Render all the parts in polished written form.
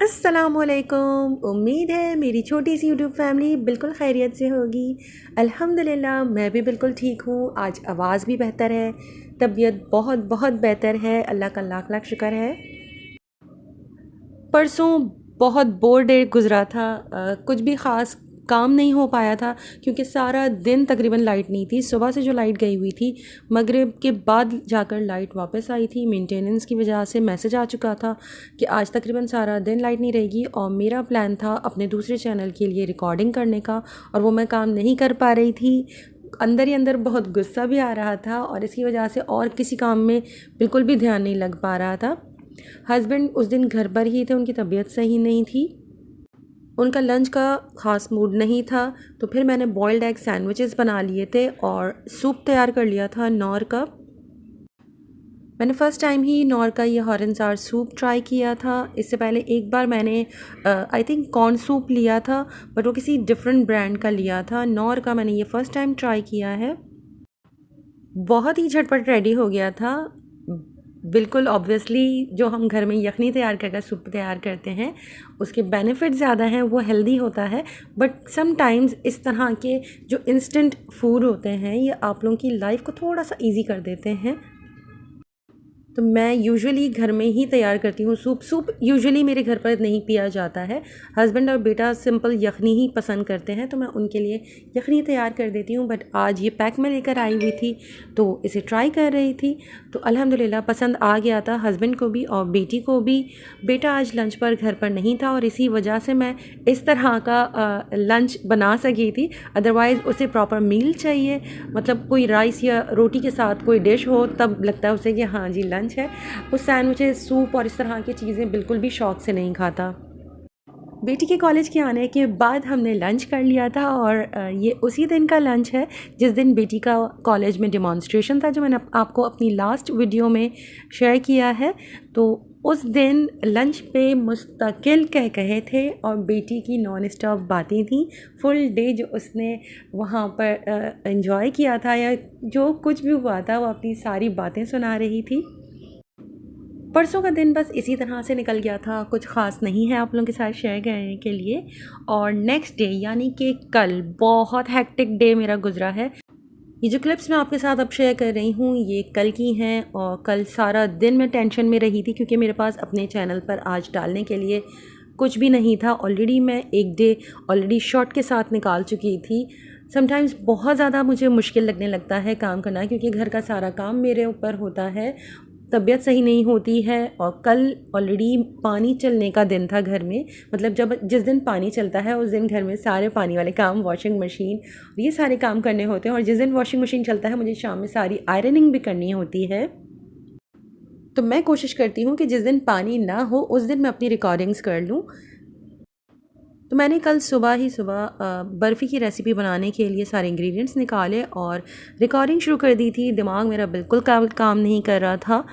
अस्सलामुअलैकुम। उम्मीद है मेरी छोटी सी यूट्यूब फैमिली बिल्कुल खैरियत से होगी। अल्हम्दुलिल्लाह मैं भी बिल्कुल ठीक हूँ। आज आवाज़ भी बेहतर है, तबीयत बहुत बहुत बेहतर है, अल्लाह का लाख लाख शुक्र है। परसों बहुत बोर डे गुज़रा था। कुछ भी ख़ास काम नहीं हो पाया था क्योंकि सारा दिन तकरीबन लाइट नहीं थी। सुबह से जो लाइट गई हुई थी, मगरिब के बाद जाकर लाइट वापस आई थी। मेंटेनेंस की वजह से मैसेज आ चुका था कि आज तकरीबन सारा दिन लाइट नहीं रहेगी, और मेरा प्लान था अपने दूसरे चैनल के लिए रिकॉर्डिंग करने का, और वो मैं काम नहीं कर पा रही थी। अंदर ही अंदर बहुत गुस्सा भी आ रहा था, और इसकी वजह से और किसी काम में बिल्कुल भी ध्यान नहीं लग पा रहा था। हस्बैंड उस दिन घर पर ही थे, उनकी तबीयत सही नहीं थी, उनका लंच का ख़ास मूड नहीं था। तो फिर मैंने बॉइल्ड एग सैंडविचेस बना लिए थे और सूप तैयार कर लिया था नौर का। मैंने फ़र्स्ट टाइम ही नौर का ये hot and Sawar soup try किया था। इससे पहले एक बार मैंने आई थिंक कॉर्न सूप लिया था, बट वो किसी डिफरेंट ब्रांड का लिया था। नौर का मैंने ये फ़र्स्ट टाइम ट्राई किया है। बहुत ही झटपट रेडी हो गया था। बिल्कुल ऑब्वियसली जो हम घर में यखनी तैयार करके सूप तैयार करते हैं उसके बेनिफिट ज़्यादा हैं, वो हेल्दी होता है। बट समटाइम्स इस तरह के जो इंस्टेंट फूड होते हैं ये आप लोगों की लाइफ को थोड़ा सा इजी कर देते हैं। तो मैं यूजुअली घर में ही तैयार करती हूँ सूप यूजुअली मेरे घर पर नहीं पिया जाता है। हस्बैंड और बेटा सिंपल यखनी ही पसंद करते हैं, तो मैं उनके लिए यखनी तैयार कर देती हूँ। बट आज ये पैक में लेकर आई हुई थी तो इसे ट्राई कर रही थी, तो अल्हम्दुलिल्लाह पसंद आ गया था हस्बैंड को भी और बेटी को भी। बेटा आज लंच पर घर पर नहीं था और इसी वजह से मैं इस तरह का लंच बना सकी थी। अदरवाइज़ उसे प्रॉपर मील चाहिए, मतलब कोई राइस या रोटी के साथ कोई डिश हो तब लगता है उसे कि हाँ जी लंच है। वो सैंडविचेस, सूप और इस तरह की चीज़ें बिल्कुल भी शौक़ से नहीं खाता। बेटी के कॉलेज के आने के बाद हमने लंच कर लिया था, और ये उसी दिन का लंच है जिस दिन बेटी का कॉलेज में डेमॉन्स्ट्रेशन था, जो मैंने आपको अपनी लास्ट वीडियो में शेयर किया है। तो उस दिन लंच पे मुस्तकिल कह कहे थे और बेटी की नॉन स्टॉप बातें थी। फुल डे जो उसने वहाँ पर एंजॉय किया था या जो कुछ भी हुआ था वो अपनी सारी बातें सुना रही थी। परसों का दिन बस इसी तरह से निकल गया था, कुछ ख़ास नहीं है आप लोगों के साथ शेयर करने के लिए। और नेक्स्ट डे यानी कि कल बहुत हेक्टिक डे मेरा गुजरा है। ये जो क्लिप्स मैं आपके साथ अब शेयर कर रही हूँ ये कल की हैं, और कल सारा दिन मैं टेंशन में रही थी क्योंकि मेरे पास अपने चैनल पर आज डालने के लिए कुछ भी नहीं था। ऑलरेडी मैं एक डे ऑलरेडी शॉर्ट के साथ निकाल चुकी थी। समटाइम्स बहुत ज़्यादा मुझे मुश्किल लगने लगता है काम करना, क्योंकि घर का सारा काम मेरे ऊपर होता है, तबीयत सही नहीं होती है। और कल ऑलरेडी पानी चलने का दिन था घर में, मतलब जिस दिन पानी चलता है उस दिन घर में सारे पानी वाले काम, वॉशिंग मशीन, ये सारे काम करने होते हैं। और जिस दिन वॉशिंग मशीन चलता है मुझे शाम में सारी आयरनिंग भी करनी होती है। तो मैं कोशिश करती हूँ कि जिस दिन पानी ना हो उस दिन मैं अपनी रिकॉर्डिंग्स कर लूँ। तो मैंने कल सुबह बर्फ़ी की रेसिपी बनाने के लिए सारे इंग्रेडिएंट्स निकाले और रिकॉर्डिंग शुरू कर दी थी। दिमाग मेरा बिल्कुल काम नहीं कर रहा था।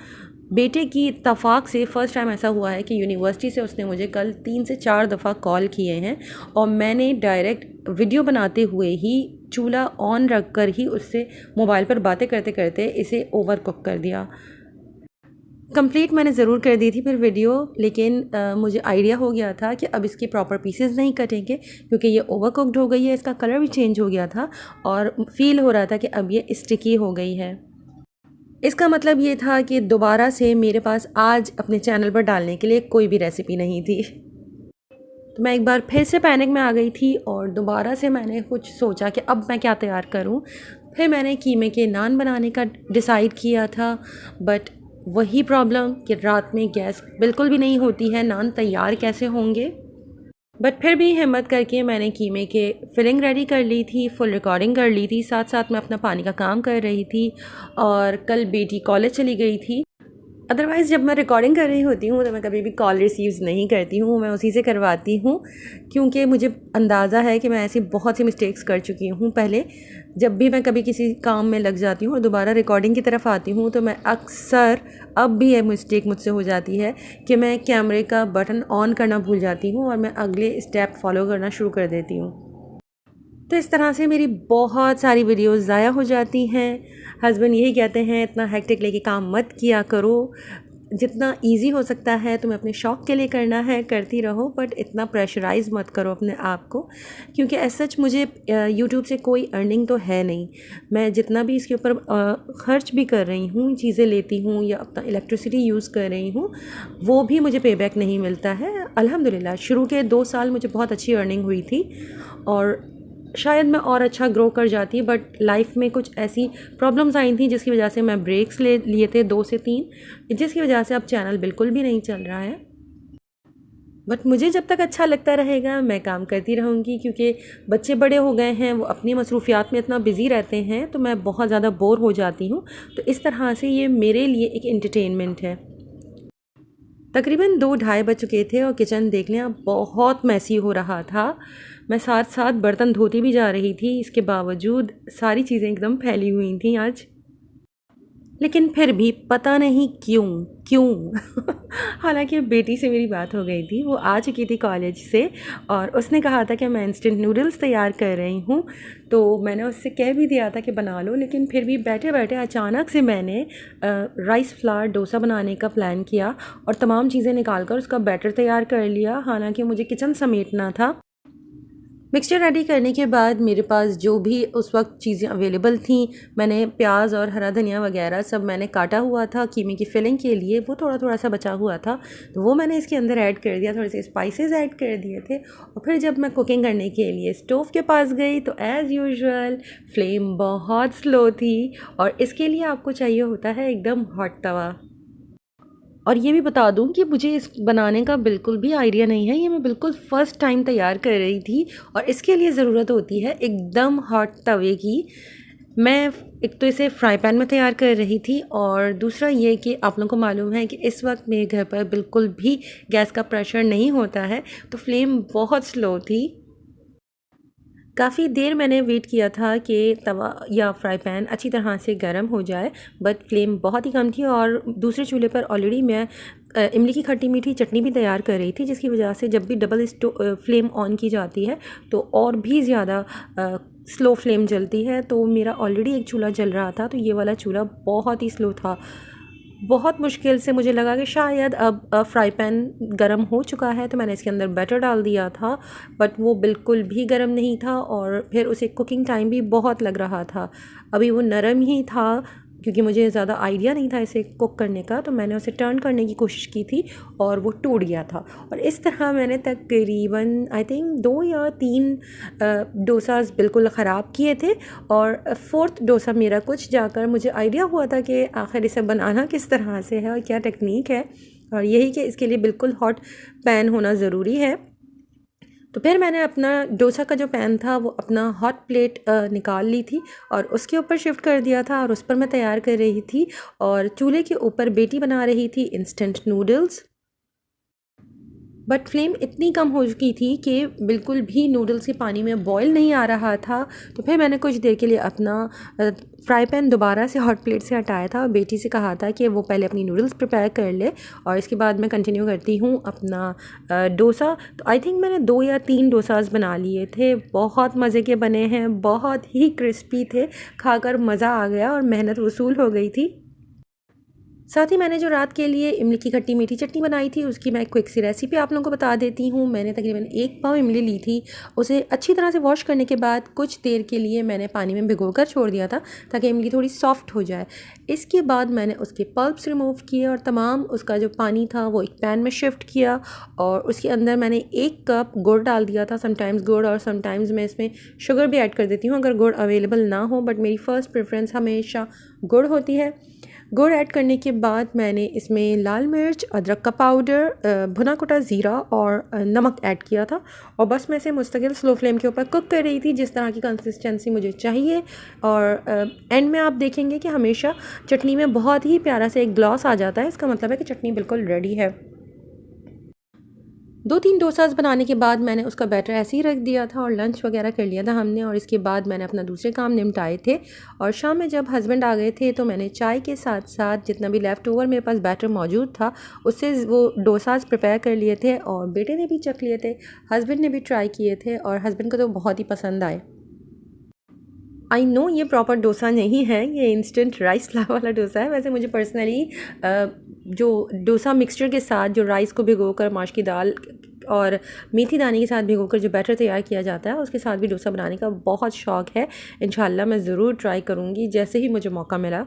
बेटे की इत्तफाक से फ़र्स्ट टाइम ऐसा हुआ है कि यूनिवर्सिटी से उसने मुझे कल 3 से 4 दफ़ा कॉल किए हैं, और मैंने डायरेक्ट वीडियो बनाते हुए ही चूल्हा ऑन रख कर ही उससे मोबाइल पर बातें करते करते इसे ओवर कुक कर दिया। कंप्लीट मैंने ज़रूर कर दी थी फिर वीडियो, लेकिन मुझे आइडिया हो गया था कि अब इसके प्रॉपर पीसेस नहीं कटेंगे क्योंकि ये ओवर कुक्ड हो गई है। इसका कलर भी चेंज हो गया था और फील हो रहा था कि अब ये स्टिकी हो गई है। इसका मतलब ये था कि दोबारा से मेरे पास आज अपने चैनल पर डालने के लिए कोई भी रेसिपी नहीं थी। तो मैं एक बार फिर से पैनिक में आ गई थी और दोबारा से मैंने कुछ सोचा कि अब मैं क्या तैयार करूं। फिर मैंने कीमे के नान बनाने का डिसाइड किया था, बट वही प्रॉब्लम कि रात में गैस बिल्कुल भी नहीं होती है, नान तैयार कैसे होंगे। बट फिर भी हिम्मत करके मैंने कीमे के फिलिंग रेडी कर ली थी, फुल रिकॉर्डिंग कर ली थी, साथ साथ मैं अपना पानी का काम कर रही थी। और कल बेटी कॉलेज चली गई थी। अदरवाइज़ जब मैं रिकॉर्डिंग कर रही होती हूँ तो मैं कभी भी कॉल रिसीव्स नहीं करती हूँ, मैं उसी से करवाती हूँ, क्योंकि मुझे अंदाज़ा है कि मैं ऐसी बहुत सी मिस्टेक्स कर चुकी हूँ पहले। जब भी मैं कभी किसी काम में लग जाती हूँ और दोबारा रिकॉर्डिंग की तरफ आती हूँ तो मैं अक्सर, अब भी ये मिस्टेक मुझसे हो जाती है कि मैं कैमरे का बटन ऑन करना भूल जाती हूँ और मैं अगले स्टेप फॉलो करना शुरू कर देती हूँ। तो इस तरह से मेरी बहुत सारी वीडियोस ज़ाया हो जाती हैं। हस्बैंड यही कहते हैं इतना हेक्टिक लेके काम मत किया करो, जितना इजी हो सकता है तुम्हें अपने शौक़ के लिए करना है करती रहो, बट इतना प्रेशराइज़ मत करो अपने आप को, क्योंकि एज सच मुझे यूट्यूब से कोई अर्निंग तो है नहीं। मैं जितना भी इसके ऊपर ख़र्च भी कर रही हूँ, चीज़ें लेती हूँ या अपना इलेक्ट्रिसिटी यूज़ कर रही हूँ, वो भी मुझे पे बैक नहीं मिलता है। अल्हम्दुलिल्लाह शुरू के 2 साल मुझे बहुत अच्छी अर्निंग हुई थी और शायद मैं और अच्छा ग्रो कर जाती, बट लाइफ में कुछ ऐसी प्रॉब्लम्स आई थी जिसकी वजह से मैं ब्रेक्स ले लिए थे 2 से 3, जिसकी वजह से अब चैनल बिल्कुल भी नहीं चल रहा है। बट मुझे जब तक अच्छा लगता रहेगा मैं काम करती रहूँगी, क्योंकि बच्चे बड़े हो गए हैं, वो अपनी मसरूफियात में इतना बिज़ी रहते हैं तो मैं बहुत ज़्यादा बोर हो जाती हूँ। तो इस तरह से ये मेरे लिए एक एंटरटेनमेंट है। तकरीबन 2 ढाई बज चुके थे और किचन देख लें अब बहुत मैसी हो रहा था। मैं साथ साथ बर्तन धोती भी जा रही थी, इसके बावजूद सारी चीज़ें एकदम फैली हुई थी आज। लेकिन फिर भी पता नहीं क्यों क्यों हालांकि बेटी से मेरी बात हो गई थी, वो आ चुकी थी कॉलेज से और उसने कहा था कि मैं इंस्टेंट नूडल्स तैयार कर रही हूँ, तो मैंने उससे कह भी दिया था कि बना लो। लेकिन फिर भी बैठे बैठे अचानक से मैंने राइस फ्लावर डोसा बनाने का प्लान किया और तमाम चीज़ें निकाल कर उसका बैटर तैयार कर लिया। हालांकि मुझे किचन समेटना था। मिक्सचर रेडी करने के बाद मेरे पास जो भी उस वक्त चीज़ें अवेलेबल थीं, मैंने प्याज और हरा धनिया वगैरह सब मैंने काटा हुआ था कीमे की फिलिंग के लिए, वो थोड़ा थोड़ा सा बचा हुआ था तो वो मैंने इसके अंदर ऐड कर दिया। थोड़े से स्पाइसेस ऐड कर दिए थे और फिर जब मैं कुकिंग करने के लिए स्टोव के पास गई तो एज़ यूजुअल फ्लेम बहुत स्लो थी और इसके लिए आपको चाहिए होता है एकदम हॉट तवा। और ये भी बता दूं कि मुझे इस बनाने का बिल्कुल भी आइडिया नहीं है, ये मैं बिल्कुल फ़र्स्ट टाइम तैयार कर रही थी और इसके लिए ज़रूरत होती है एकदम हॉट तवे की। मैं एक तो इसे फ्राई पैन में तैयार कर रही थी और दूसरा ये कि आप लोगों को मालूम है कि इस वक्त मेरे घर पर बिल्कुल भी गैस का प्रेशर नहीं होता है, तो फ्लेम बहुत स्लो थी। काफ़ी देर मैंने वेट किया था कि तवा या फ्राई पैन अच्छी तरह से गर्म हो जाए, बट फ्लेम बहुत ही कम थी और दूसरे चूल्हे पर ऑलरेडी मैं इमली की खट्टी मीठी चटनी भी तैयार कर रही थी, जिसकी वजह से जब भी डबल फ्लेम ऑन की जाती है तो और भी ज़्यादा स्लो फ्लेम जलती है। तो मेरा ऑलरेडी एक चूल्हा जल रहा था, तो ये वाला चूल्हा बहुत ही स्लो था। बहुत मुश्किल से मुझे लगा कि शायद अब फ्राई पैन गर्म हो चुका है, तो मैंने इसके अंदर बैटर डाल दिया था, बट वो बिल्कुल भी गर्म नहीं था और फिर उसे कुकिंग टाइम भी बहुत लग रहा था। अभी वो नरम ही था, क्योंकि मुझे ज़्यादा आइडिया नहीं था इसे कुक करने का, तो मैंने उसे टर्न करने की कोशिश की थी और वो टूट गया था। और इस तरह मैंने तकरीबन आई थिंक 2 या 3 डोसाज बिल्कुल ख़राब किए थे और 4th डोसा मेरा कुछ जाकर मुझे आइडिया हुआ था कि आखिर इसे बनाना किस तरह से है और क्या टेक्निक है, और यही कि इसके लिए बिल्कुल हॉट पैन होना ज़रूरी है। तो फिर मैंने अपना डोसा का जो पैन था वो अपना हॉट प्लेट निकाल ली थी और उसके ऊपर शिफ्ट कर दिया था और उस पर मैं तैयार कर रही थी और चूल्हे के ऊपर बेटी बना रही थी इंस्टेंट नूडल्स। बट फ्लेम इतनी कम हो चुकी थी कि बिल्कुल भी नूडल्स के पानी में बॉईल नहीं आ रहा था। तो फिर मैंने कुछ देर के लिए अपना फ्राई पैन दोबारा से हॉट प्लेट से हटाया था और बेटी से कहा था कि वो पहले अपनी नूडल्स प्रिपेयर कर ले और इसके बाद मैं कंटिन्यू करती हूँ अपना डोसा। तो आई थिंक मैंने 2 या 3 डोसाज बना लिए थे, बहुत मज़े के बने हैं, बहुत ही क्रिस्पी थे, खाकर मज़ा आ गया और मेहनत वसूल हो गई थी। साथ ही मैंने जो रात के लिए इमली की खट्टी मीठी चटनी बनाई थी उसकी मैं क्विक सी रेसिपी आप लोगों को बता देती हूँ। मैंने तकरीबन 1 पाव इमली ली थी, उसे अच्छी तरह से वॉश करने के बाद कुछ देर के लिए मैंने पानी में भिगोकर छोड़ दिया था ताकि इमली थोड़ी सॉफ्ट हो जाए। इसके बाद मैंने उसके पल्प्स रिमूव किए और तमाम उसका जो पानी था वो एक पैन में शिफ्ट किया और उसके अंदर मैंने 1 कप गुड़ डाल दिया था। समटाइम्स गुड़ और समटाइम्स मैं इसमें शुगर भी ऐड कर देती हूँ अगर गुड़ अवेलेबल ना हो, बट मेरी फ़र्स्ट प्रेफरेंस हमेशा गुड़ होती है। गुड़ ऐड करने के बाद मैंने इसमें लाल मिर्च, अदरक का पाउडर, भुना कुटा ज़ीरा और नमक ऐड किया था और बस मैं इसे मुस्तकिल स्लो फ्लेम के ऊपर कुक कर रही थी जिस तरह की कंसिस्टेंसी मुझे चाहिए। और एंड में आप देखेंगे कि हमेशा चटनी में बहुत ही प्यारा से एक ग्लॉस आ जाता है, इसका मतलब है कि चटनी बिल्कुल रेडी है। 2-3 डोसाज बनाने के बाद मैंने उसका बैटर ऐसे ही रख दिया था और लंच वगैरह कर लिया था हमने और इसके बाद मैंने अपना दूसरे काम निपटाए थे। और शाम में जब हस्बैंड आ गए थे तो मैंने चाय के साथ साथ जितना भी लेफ़्ट ओवर मेरे पास बैटर मौजूद था उससे वो डोसाज प्रिपेयर कर लिए थे और बेटे ने भी चख लिए थे, हस्बैंड ने भी ट्राई किए थे और हस्बैंड को तो बहुत ही पसंद आए। आई नो ये प्रॉपर डोसा नहीं है, ये इंस्टेंट राइस फ्लावर वाला डोसा है। वैसे मुझे पर्सनली जो डोसा मिक्सचर के साथ जो राइस को भिगोकर माश की दाल और मेथी दाने के साथ भिगोकर जो बैटर तैयार किया जाता है उसके साथ भी डोसा बनाने का बहुत शौक़ है। इंशाल्लाह मैं ज़रूर ट्राई करूँगी जैसे ही मुझे मौका मिला।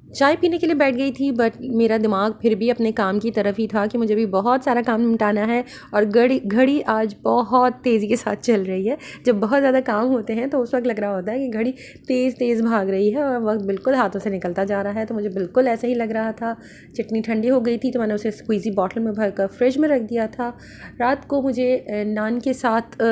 चाय पीने के लिए बैठ गई थी, बट मेरा दिमाग फिर भी अपने काम की तरफ ही था कि मुझे भी बहुत सारा काम निपटाना है। और घड़ी आज बहुत तेज़ी के साथ चल रही है। जब बहुत ज़्यादा काम होते हैं तो उस वक्त लग रहा होता है कि घड़ी तेज़ तेज़ भाग रही है और वक्त बिल्कुल हाथों से निकलता जा रहा है। तो मुझे बिल्कुल ऐसे ही लग रहा था। चटनी ठंडी हो गई थी तो मैंने उसे स्क्वीज़ी बॉटल में भर कर फ्रिज में रख दिया था। रात को मुझे नान के साथ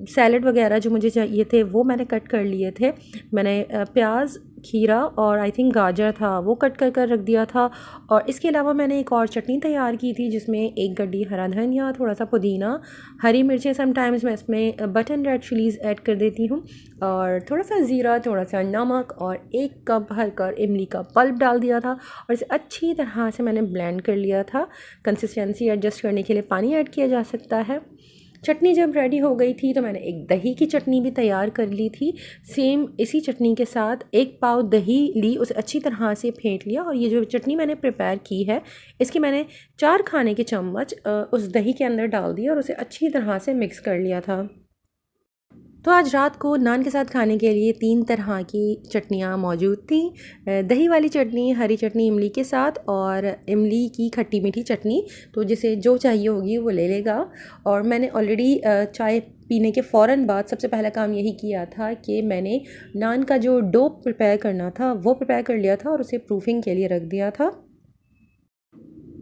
सैलड वगैरह जो मुझे चाहिए थे वो मैंने कट कर लिए थे। मैंने प्याज, खीरा और आई थिंक गाजर था वो कट कर कर रख दिया था। और इसके अलावा मैंने एक और चटनी तैयार की थी जिसमें एक गड्डी हरा धनिया, थोड़ा सा पुदीना, हरी मिर्चें, समटाइम्स मैं इसमें बटन रेड चिलीज़ ऐड कर देती हूँ, और थोड़ा सा ज़ीरा, थोड़ा सा नमक और 1 कप भरकर इमली का पल्प डाल दिया था। और इसे अच्छी तरह से मैंने ब्लेंड कर लिया था। कंसिस्टेंसी एडजस्ट करने के लिए पानी ऐड किया जा सकता है। चटनी जब रेडी हो गई थी तो मैंने एक दही की चटनी भी तैयार कर ली थी। सेम इसी चटनी के साथ 1 पाव दही ली, उसे अच्छी तरह से फेंट लिया। और ये जो चटनी मैंने प्रिपेयर की है इसकी मैंने 4 खाने के चम्मच उस दही के अंदर डाल दिया और उसे अच्छी तरह से मिक्स कर लिया था। तो आज रात को नान के साथ खाने के लिए 3 तरह की चटनियाँ मौजूद थी। दही वाली चटनी, हरी चटनी इमली के साथ और इमली की खट्टी मीठी चटनी। तो जिसे जो चाहिए होगी वो ले लेगा। और मैंने ऑलरेडी चाय पीने के फ़ौरन बाद सबसे पहला काम यही किया था कि मैंने नान का जो डो प्रिपेयर करना था वो प्रिपेयर कर लिया था और उसे प्रूफिंग के लिए रख दिया था।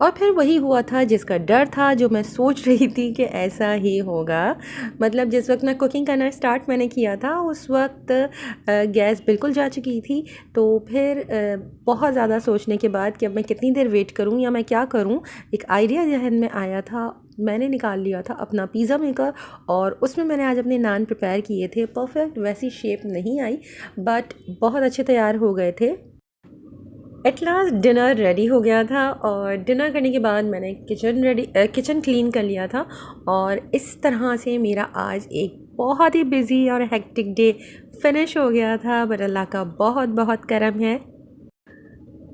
और फिर वही हुआ था जिसका डर था, जो मैं सोच रही थी कि ऐसा ही होगा। मतलब जिस वक्त मैं कुकिंग करना स्टार्ट मैंने किया था उस वक्त गैस बिल्कुल जा चुकी थी। तो फिर बहुत ज़्यादा सोचने के बाद कि अब मैं कितनी देर वेट करूं या मैं क्या करूं, एक आइडिया जहन में आया था। मैंने निकाल लिया था अपना पिज़्ज़ा मेकर और उसमें मैंने आज अपने नान प्रिपेयर किए थे। परफेक्ट वैसी शेप नहीं आई बट बहुत अच्छे तैयार हो गए थे। एट लास्ट डिनर रेडी हो गया था और डिनर करने के बाद मैंने किचन क्लीन कर लिया था। और इस तरह से मेरा आज एक बहुत ही बिज़ी और हेक्टिक डे फिनिश हो गया था। बट अल्लाह का बहुत बहुत करम है।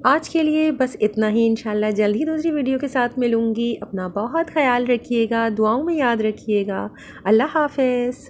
आज के लिए बस इतना ही। इंशाल्लाह जल्द ही दूसरी वीडियो के साथ मिलूँगी। अपना बहुत ख्याल रखिएगा, दुआओं में याद रखिएगा। अल्लाह हाफ़िज़।